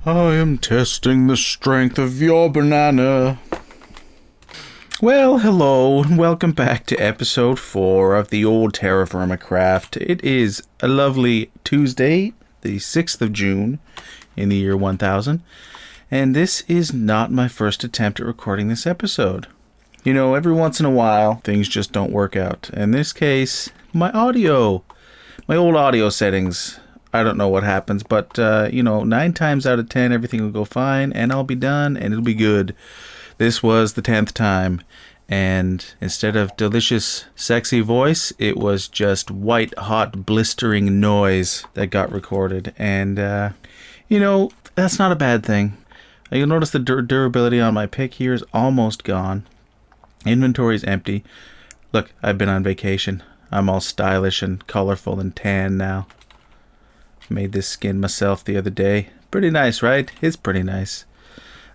I am testing the strength of your banana. Well, hello, and welcome back to episode 4 of the old Terrafirmacraft. It is a lovely Tuesday, the 6th of June, in the year 1000, and this is not my first attempt at recording this episode. You know, every once in a while, things just don't work out. In this case, my old audio settings, I don't know what happens, but, 9 times out of 10, everything will go fine, and I'll be done, and it'll be good. This was the 10th time, and instead of delicious, sexy voice, it was just white, hot, blistering noise that got recorded. And, that's not a bad thing. You'll notice the durability on my pick here is almost gone. Inventory's empty. Look, I've been on vacation. I'm all stylish and colorful and tan now. Made this skin myself the other day. Pretty nice, right? It's pretty nice.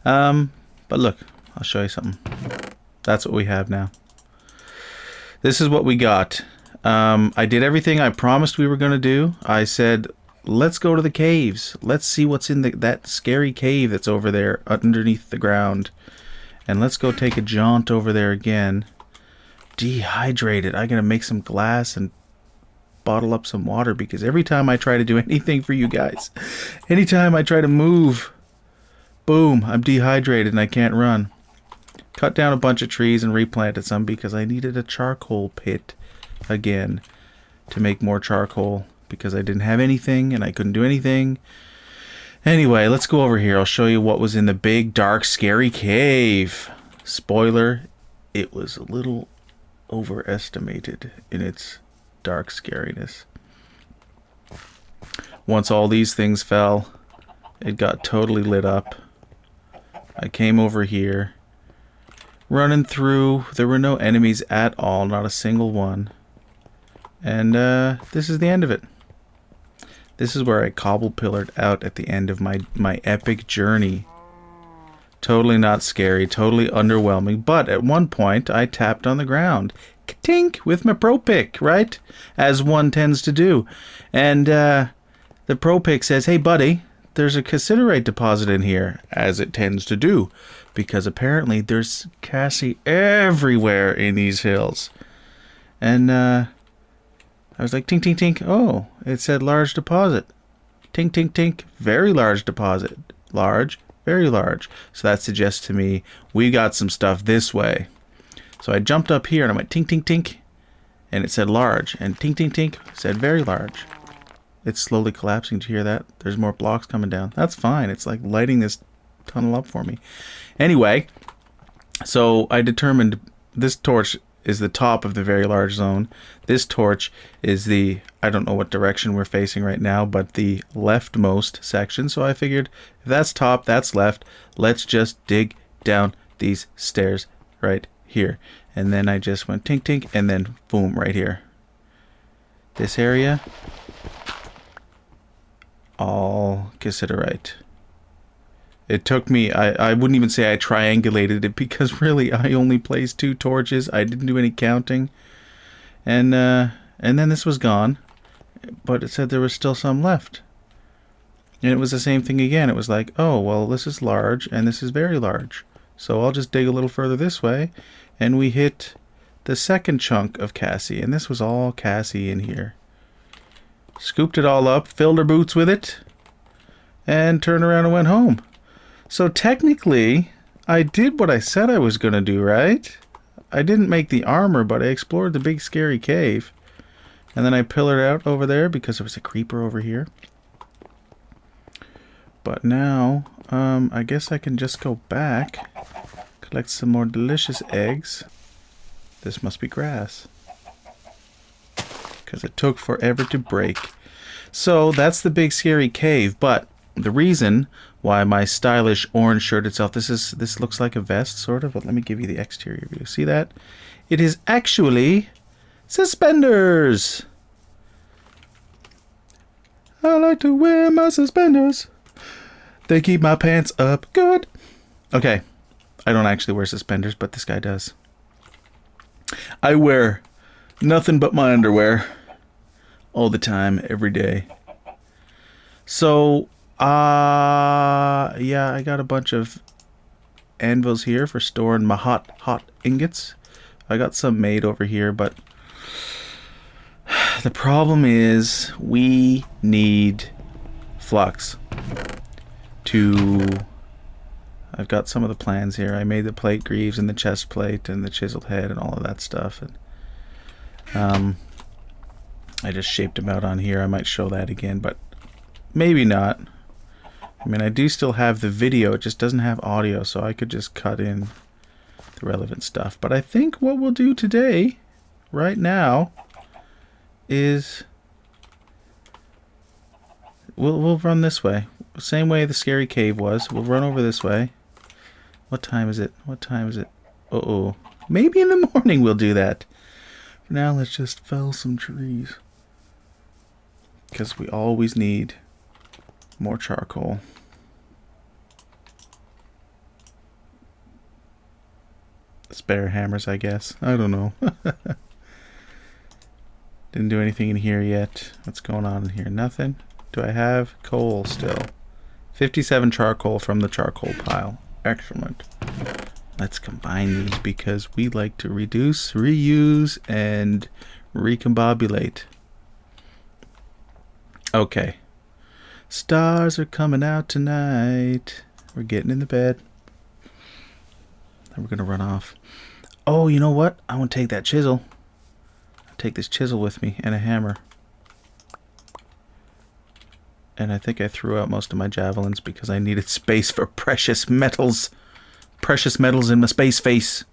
But look, I'll show you something. That's what we have now. This is what we got. I did everything I promised we were going to do. I said, let's go to the caves. Let's see what's in that scary cave that's over there underneath the ground. And let's go take a jaunt over there again. Dehydrated. I gotta make some glass and bottle up some water, because every time I try to do anything for you guys, anytime I try to move, boom, I'm dehydrated and I can't run. Cut down a bunch of trees and replanted some because I needed a charcoal pit again to make more charcoal, because I didn't have anything and I couldn't do anything. Anyway, let's go over here. I'll show you what was in the big, dark, scary cave. Spoiler, it was a little overestimated in its dark scariness. Once all these things fell, it got totally lit up. I came over here, running through. There were no enemies at all, not a single one. And this is the end of it. This is where I cobble-pillared out at the end of my epic journey. Totally not scary, totally underwhelming, but at one point I tapped on the ground. Ka-tink! With my pro pick, right? As one tends to do. And the pro pick says, hey buddy, there's a cassiterite deposit in here, as it tends to do. Because apparently there's Cassie everywhere in these hills. And I was like, tink, tink, tink. Oh, it said large deposit. Tink, tink, tink. Very large deposit. Large, very large. So that suggests to me we got some stuff this way. So I jumped up here and I went tink, tink, tink. And it said large. And tink, tink, tink said very large. It's slowly collapsing. Did you hear that? There's more blocks coming down. That's fine. It's like lighting this tunnel up for me. Anyway, so I determined this torch is the top of the very large zone. This torch is the, I don't know what direction we're facing right now, but the leftmost section. So I figured, if that's top, that's left. Let's just dig down these stairs right here. And then I just went tink, tink, and then boom, right here. This area, all cassiterite. It took me, I wouldn't even say I triangulated it, because really I only placed 2 torches. I didn't do any counting. And then this was gone. But it said there was still some left. And it was the same thing again. It was like, oh, well, this is large and this is very large. So I'll just dig a little further this way. And we hit the second chunk of Cassie. And this was all Cassie in here. Scooped it all up, filled her boots with it, and turned around and went home. So technically, I did what I said I was going to do, right? I didn't make the armor, but I explored the big scary cave. And then I pillared out over there because there was a creeper over here. But now, I guess I can just go back, collect some more delicious eggs. This must be grass, because it took forever to break. So that's the big scary cave, but the reason why my stylish orange shirt itself, this looks like a vest sort of, but let me give you the exterior view. See that? It is actually suspenders. I like to wear my suspenders. They keep my pants up good. Okay, I don't actually wear suspenders, but this guy does. I wear nothing but my underwear all the time, every day. So Yeah, I got a bunch of anvils here for storing my hot ingots. I got some made over here, but the problem is we need flux to... I've got some of the plans here. I made the plate greaves and the chest plate and the chiseled head and all of that stuff. And I just shaped them out on here. I might show that again, but maybe not. I mean, I do still have the video. It just doesn't have audio, so I could just cut in the relevant stuff. But I think what we'll do today, right now, is we'll run this way. Same way the scary cave was. We'll run over this way. What time is it? What time is it? Uh-oh. Maybe in the morning we'll do that. For now, let's just fell some trees. Because we always need more charcoal. Spare hammers, I guess. I don't know. Didn't do anything in here yet. What's going on in here? Nothing. Do I have coal still? 57 charcoal from the charcoal pile. Excellent. Let's combine these because we like to reduce, reuse, and recombobulate. Okay. Stars are coming out tonight. We're getting in the bed. Then we're going to run off. Oh, you know what? I want to take that chisel. I'll take this chisel with me and a hammer. And I think I threw out most of my javelins because I needed space for precious metals. Precious metals in my space face.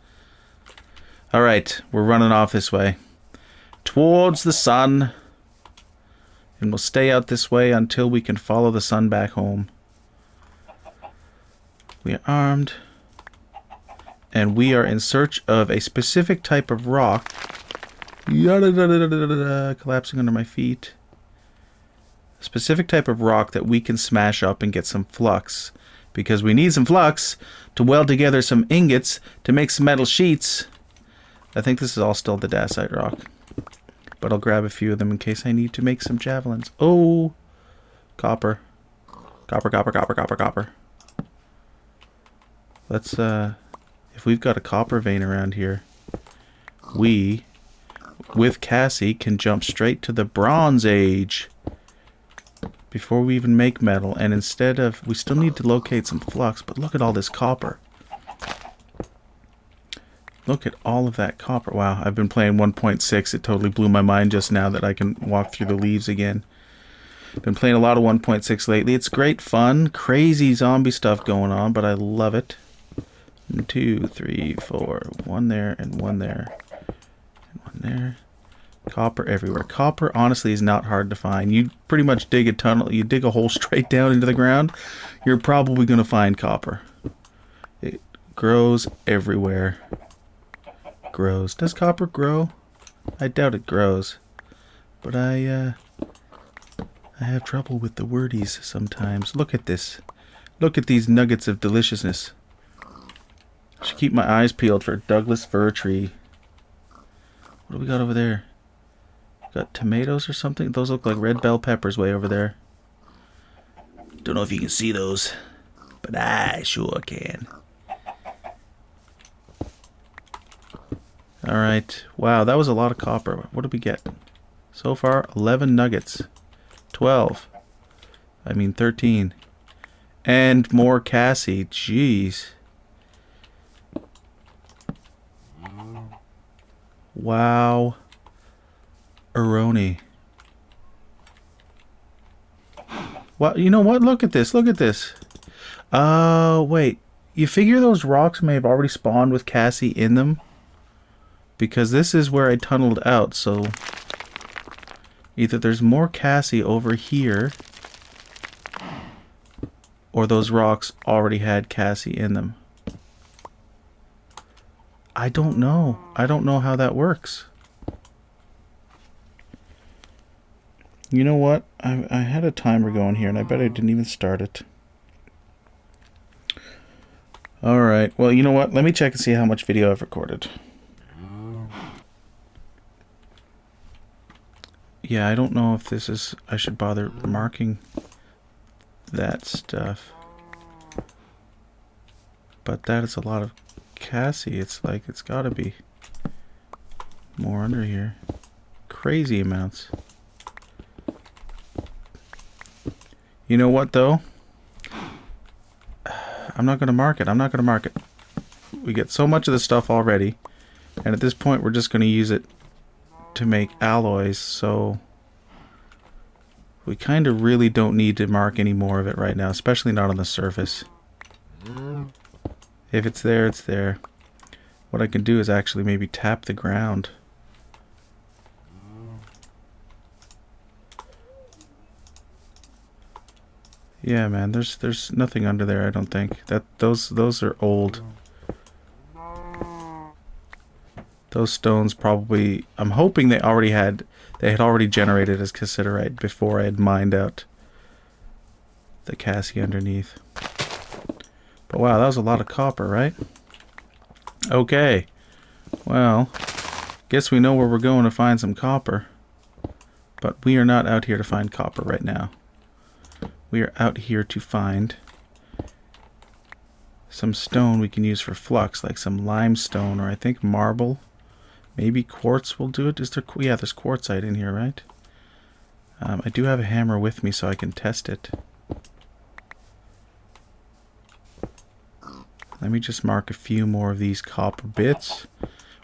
Alright, we're running off this way. Towards the sun. And we'll stay out this way until we can follow the sun back home. We are armed. And we are in search of a specific type of rock. Collapsing under my feet. Specific type of rock that we can smash up and get some flux, because we need some flux to weld together some ingots to make some metal sheets. I think this is all still the dacite rock, but I'll grab a few of them in case I need to make some javelins. Oh, copper. Copper. Let's if we've got a copper vein around here, we with Cassie can jump straight to the Bronze Age before we even make metal. And instead of, we still need to locate some flux, but look at all this copper. Look at all of that copper. Wow, I've been playing 1.6. It totally blew my mind just now that I can walk through the leaves again. Been playing a lot of 1.6 lately. It's great fun. Crazy zombie stuff going on, but I love it. 1, 2, 3, 4. One there and one there. And one there. Copper everywhere. Copper, honestly, is not hard to find. You pretty much dig a tunnel. You dig a hole straight down into the ground. You're probably going to find copper. It grows everywhere. Grows. Does copper grow? I doubt it grows. But I have trouble with the wordies sometimes. Look at this. Look at these nuggets of deliciousness. I should keep my eyes peeled for a Douglas fir tree. What do we got over there? Got tomatoes or something? Those look like red bell peppers way over there. Don't know if you can see those, but I sure can. Alright. Wow, that was a lot of copper. What did we get? So far, 11 nuggets. 12. I mean 13. And more Cassie. Jeez. Wow. Aroni. Well, you know what? Look at this. Look at this. Wait. You figure those rocks may have already spawned with Cassie in them? Because this is where I tunneled out, so either there's more Cassie over here, or those rocks already had Cassie in them. I don't know. I don't know how that works. You know what? I had a timer going here, and I bet I didn't even start it. Alright, well, you know what? Let me check and see how much video I've recorded. Yeah, I don't know if this is... I should bother marking that stuff. But that is a lot of Cassie. It's like it's gotta be more under here. Crazy amounts. You know what though? I'm not gonna mark it. I'm not gonna mark it. We get so much of this stuff already, and at this point we're just gonna use it to make alloys, so we kind of really don't need to mark any more of it right now, especially not on the surface. If it's there, it's there. What I can do is actually maybe tap the ground. Yeah, man, there's nothing under there, I don't think. Those are old. Those stones probably, I'm hoping they had already generated as cassiterite before I had mined out the Cassie underneath. But wow, that was a lot of copper, right? Okay. Well, guess we know where we're going to find some copper. But we are not out here to find copper right now. We are out here to find some stone we can use for flux, like some limestone, or I think marble. Maybe quartz will do it. Is there? Yeah, there's quartzite in here, right? I do have a hammer with me so I can test it. Let me just mark a few more of these copper bits.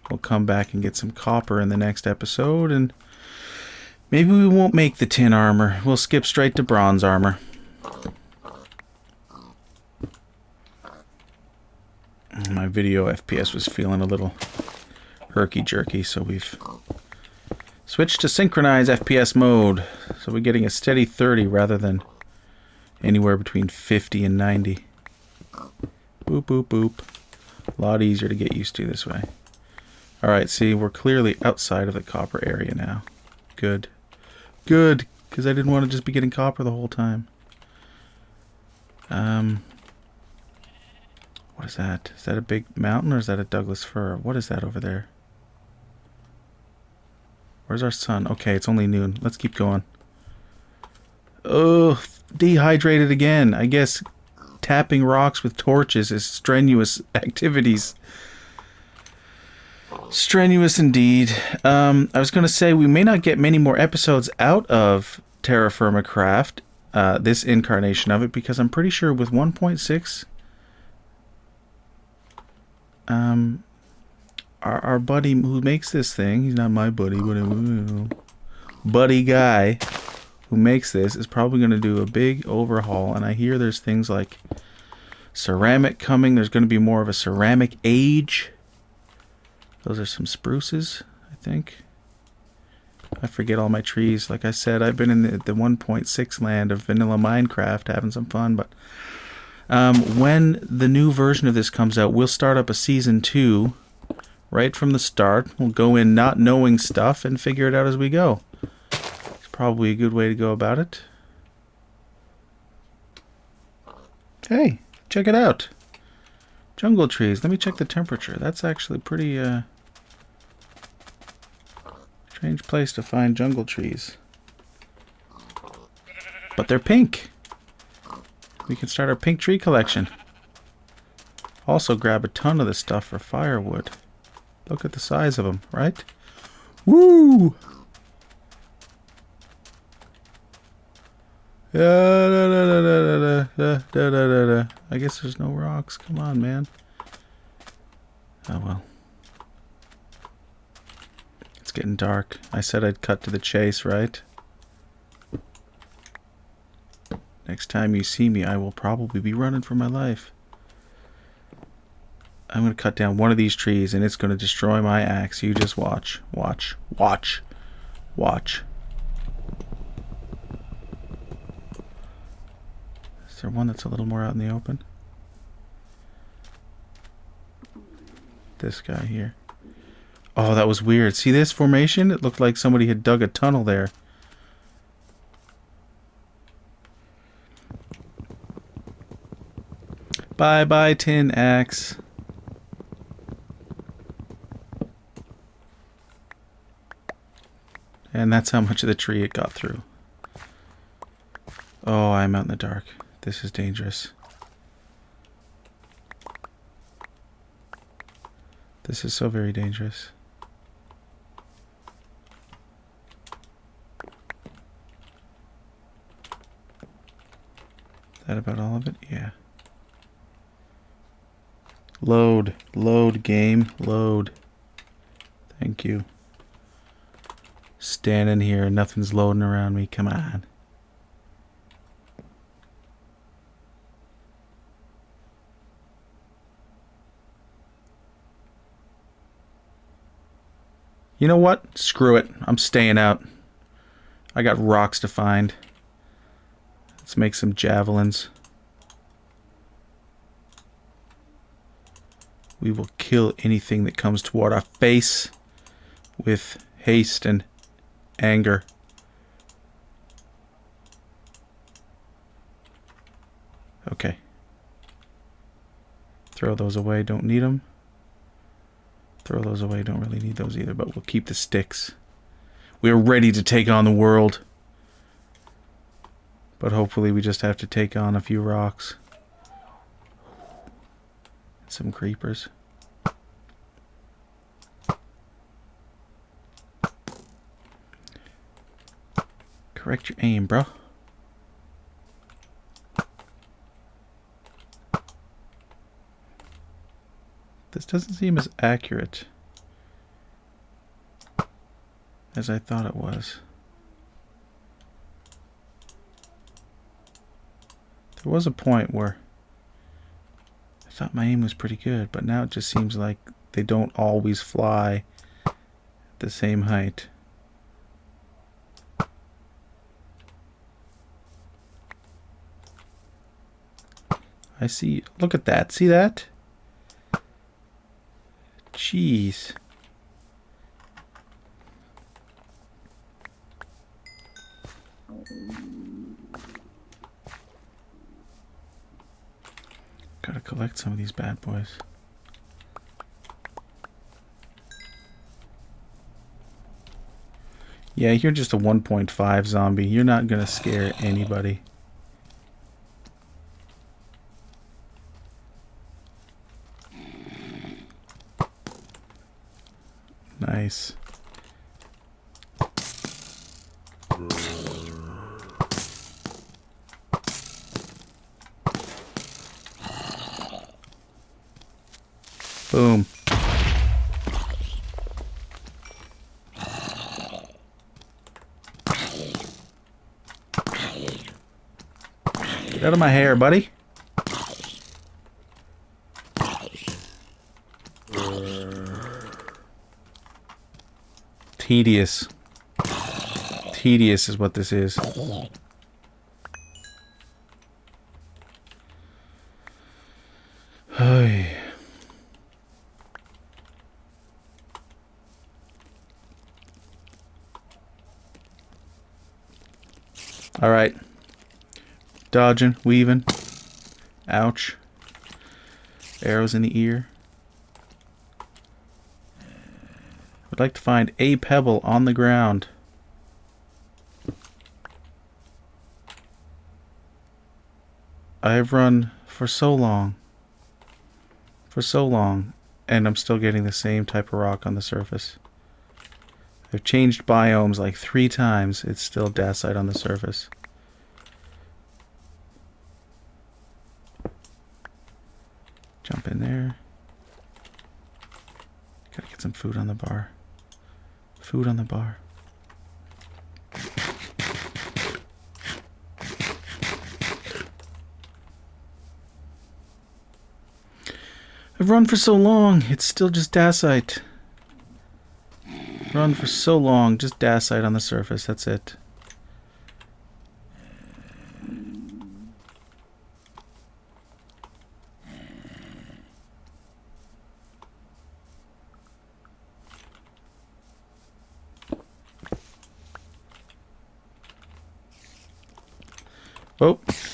We'll come back and get some copper in the next episode, and maybe we won't make the tin armor. We'll skip straight to bronze armor. My video FPS was feeling a little herky-jerky, so we've switched to synchronize FPS mode. So we're getting a steady 30 rather than anywhere between 50 and 90. Boop, boop, boop. A lot easier to get used to this way. Alright, see, we're clearly outside of the copper area now. Good. Good, because I didn't want to just be getting copper the whole time. What is that? Is that a big mountain or is that a Douglas fir? What is that over there? Where's our sun? Okay, it's only noon. Let's keep going. Oh, dehydrated again. I guess tapping rocks with torches is strenuous activities. Strenuous indeed. I was going to say we may not get many more episodes out of Terrafirmacraft, this incarnation of it, because I'm pretty sure with 1.6, our buddy who makes this thing, he's not my buddy, but buddy guy who makes this is probably going to do a big overhaul, and I hear there's things like ceramic coming. There's going to be more of a ceramic age. Those are some spruces, I think. I forget all my trees. Like I said, I've been in the 1.6 land of vanilla Minecraft having some fun, but when the new version of this comes out, we'll start up a season 2 right from the start. We'll go in not knowing stuff and figure it out as we go. It's probably a good way to go about it. Hey, check it out. Jungle trees. Let me check the temperature. That's actually pretty strange place to find jungle trees. But they're pink. We can start our pink tree collection. Also grab a ton of this stuff for firewood. Look at the size of them, right? Woo! I guess there's no rocks. Come on, man. Oh well. It's getting dark. I said I'd cut to the chase, right? Next time you see me, I will probably be running for my life. I'm going to cut down one of these trees and it's going to destroy my axe. You just watch. Watch. Watch. Watch. Is there one that's a little more out in the open? This guy here. Oh, that was weird. See this formation? It looked like somebody had dug a tunnel there. Bye-bye, tin axe. And that's how much of the tree it got through. Oh, I'm out in the dark. This is dangerous. This is so very dangerous. That about all of it? Yeah. Load. Load, game. Load. Thank you. Standing here, nothing's loading around me. Come on. You know what? Screw it. I'm staying out. I got rocks to find. Let's make some javelins. We will kill anything that comes toward our face with haste and anger. Okay. Throw those away. Don't need them. Throw those away. Don't really need those either, but we'll keep the sticks. We're ready to take on the world. But hopefully we just have to take on a few rocks. Some creepers. Correct your aim, bro. This doesn't seem as accurate as I thought it was. There was a point where I thought my aim was pretty good, but now it just seems like they don't always fly at the same height. I see. Look at that. See that? Jeez. Gotta collect some of these bad boys. Yeah, you're just a 1.5 zombie. You're not gonna scare anybody. Nice. Boom. Get out of my hair, buddy. Tedious. Tedious is what this is. Hey. All right. Dodging, weaving. Ouch. Arrows in the ear. I'd like to find a pebble on the ground. I have run for so long. And I'm still getting the same type of rock on the surface. I've changed biomes like 3 times. It's still dacite on the surface. Jump in there. Gotta get some food on the bar. Food on the bar. I've run for so long, it's still just dacite. Run for so long, just dacite on the surface, that's it.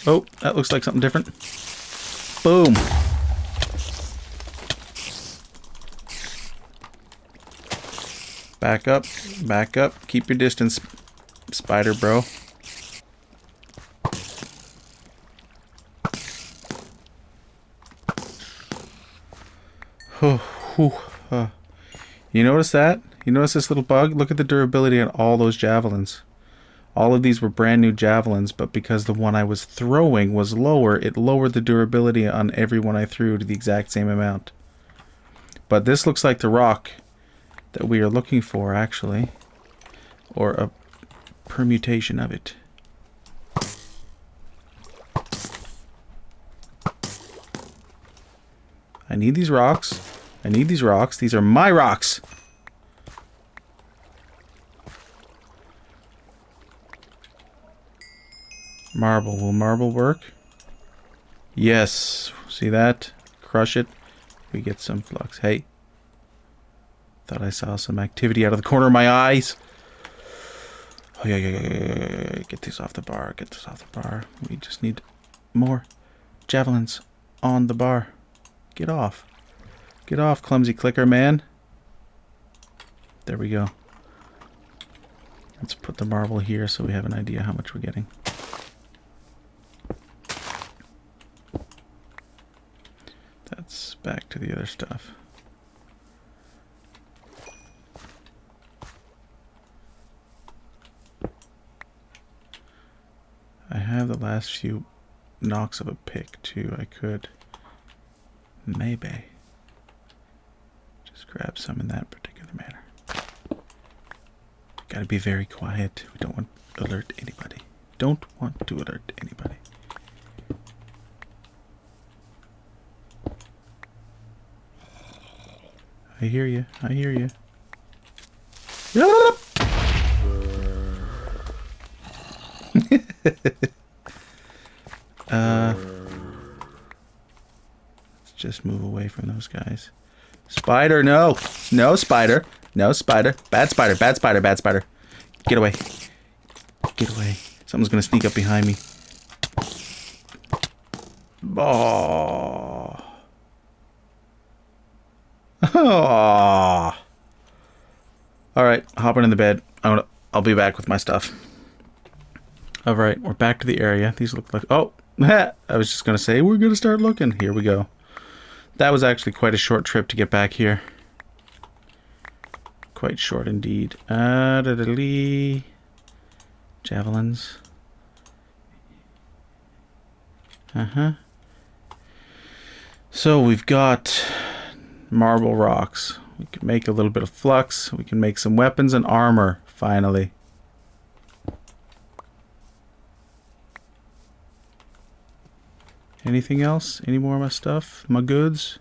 Oh, that looks like something different. Boom. Back up. Keep your distance, spider bro. You notice that? You notice this little bug? Look at the durability on all those javelins. All of these were brand new javelins, but because the one I was throwing was lower, it lowered the durability on every one I threw to the exact same amount. But this looks like the rock that we are looking for, actually. Or a permutation of it. I need these rocks. I need these rocks. These are my rocks! Marble. Will marble work? Yes. See that? Crush it. We get some flux. Hey. Thought I saw some activity out of the corner of my eyes. Oh, yeah. Get this off the bar. Get this off the bar. We just need more javelins on the bar. Get off. Get off, clumsy clicker man. There we go. Let's put the marble here so we have an idea how much we're getting. That's back to the other stuff. I have the last few knocks of a pick too. I could maybe just grab some in that particular manner. Gotta be very quiet. We don't want to alert anybody. Don't want to alert anybody. I hear you. I hear you. Let's just move away from those guys. Spider, no! No spider. No spider. Bad spider. Bad spider. Bad spider. Get away. Get away. Someone's gonna sneak up behind me. Oh. Oh. Alright, hopping in the bed. I'll be back with my stuff. Alright, we're back to the area. These look like... Oh! I was just going to say, we're going to start looking. Here we go. That was actually quite a short trip to get back here. Quite short indeed. Javelins. So we've got marble rocks. We can make a little bit of flux. We can make some weapons and armor, finally. Anything else? Any more of my stuff? My goods?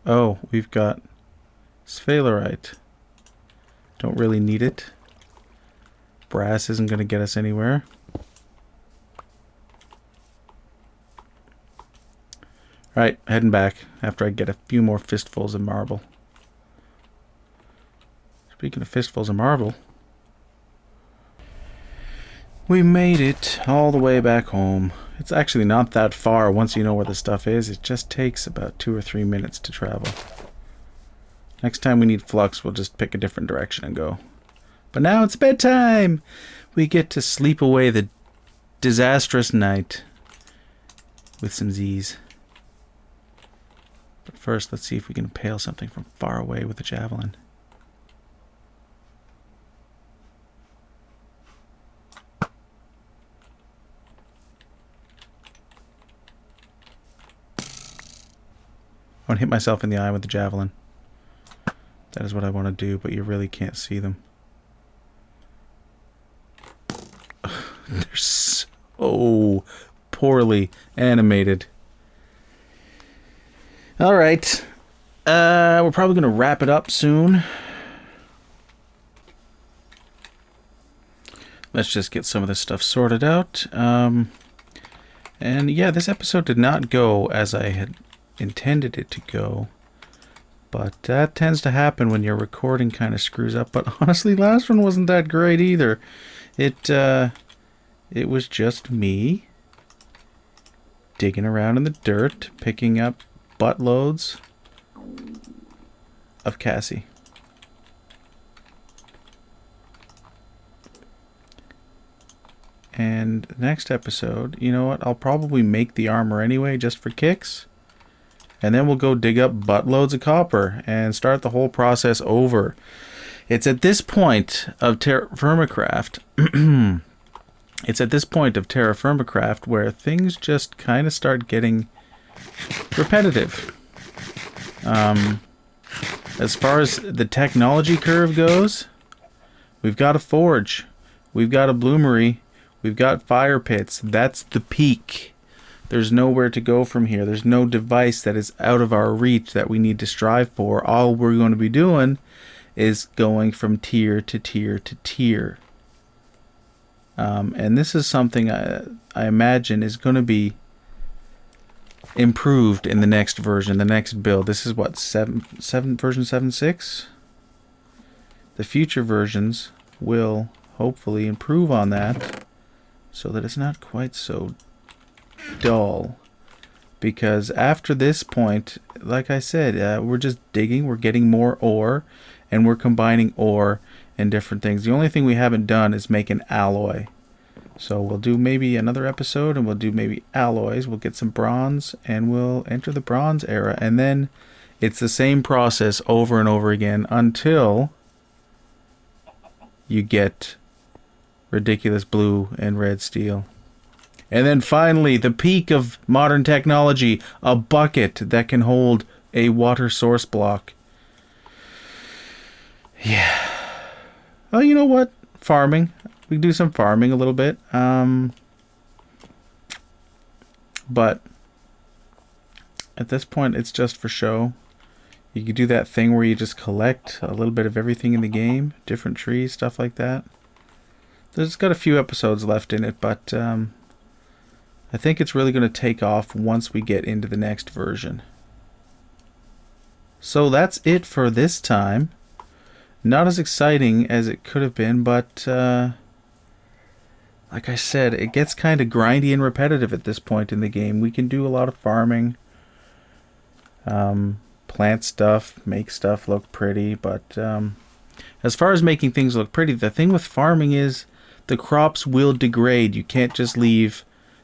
Oh, we've got sphalerite. Don't really need it. Brass isn't going to get us anywhere. Alright, heading back after I get a few more fistfuls of marble. Speaking of fistfuls of marble, we made it all the way back home. It's actually not that far once you know where the stuff is. It just takes about 2 or 3 minutes to travel. Next time we need flux, we'll just pick a different direction and go. But now it's bedtime! We get to sleep away the disastrous night with some Z's. But first, let's see if we can impale something from far away with a javelin. I want to hit myself in the eye with the javelin. That is what I want to do, but you really can't see them. They're so poorly animated. Alright. We're probably going to wrap it up soon. Let's just get some of this stuff sorted out. And yeah, this episode did not go as I had intended it to go. But that tends to happen when your recording kind of screws up. But honestly, last one wasn't that great either. It was just me digging around in the dirt, picking up buttloads of Cassie. And next episode, you know what? I'll probably make the armor anyway, just for kicks. And then we'll go dig up buttloads of copper and start the whole process over. It's at this point of Terrafirmacraft. It's at this point of Terrafirmacraft where things just kind of start getting repetitive. As far as the technology curve goes, we've got a forge, we've got a bloomery, we've got fire pits. That's the peak. There's nowhere to go from here. There's no device that is out of our reach that we need to strive for. All we're going to be doing is going from tier to tier to tier. And this is something I imagine is going to be improved in the next version, the next build. This is what, version 7.6? The future versions will hopefully improve on that so that it's not quite so dull. Because after this point, like I said, we're just digging, we're getting more ore, and we're combining ore and different things. The only thing we haven't done is make an alloy. So we'll do maybe another episode and we'll do maybe alloys. We'll get some bronze and we'll enter the bronze era. And then it's the same process over and over again until you get ridiculous blue and red steel. And then finally, the peak of modern technology, a bucket that can hold a water source block. Yeah. Oh, you know what? Farming. We can do some farming a little bit. But at this point, it's just for show. You could do that thing where you just collect a little bit of everything in the game. Different trees, stuff like that. There's got a few episodes left in it, but I think it's really going to take off once we get into the next version. So that's it for this time. Not as exciting as it could have been, but like I said, it gets kind of grindy and repetitive at this point in the game. We can do a lot of farming, plant stuff, make stuff look pretty, but as far as making things look pretty, the thing with farming is the crops will degrade. You can't just leave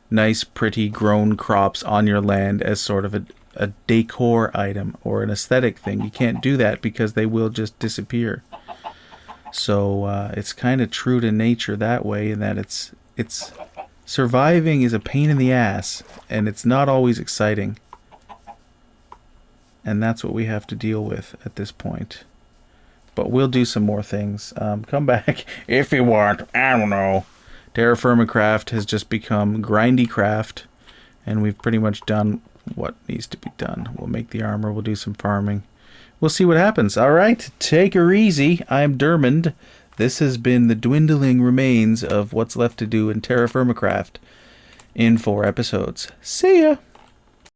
nice, pretty, grown crops on your land as sort of a decor item or an aesthetic thing. You can't do that because they will just disappear. So it's kind of true to nature that way, in that it's surviving is a pain in the ass, and it's not always exciting. And that's what we have to deal with at this point. But we'll do some more things. Come back if you want. I don't know. Terrafirmacraft has just become Grindy Craft, and we've pretty much done what needs to be done. We'll make the armor, we'll do some farming. We'll see what happens. Alright, take her easy. I'm Dermond. This has been the dwindling remains of what's left to do in Terrafirmacraft in 4 episodes. See ya!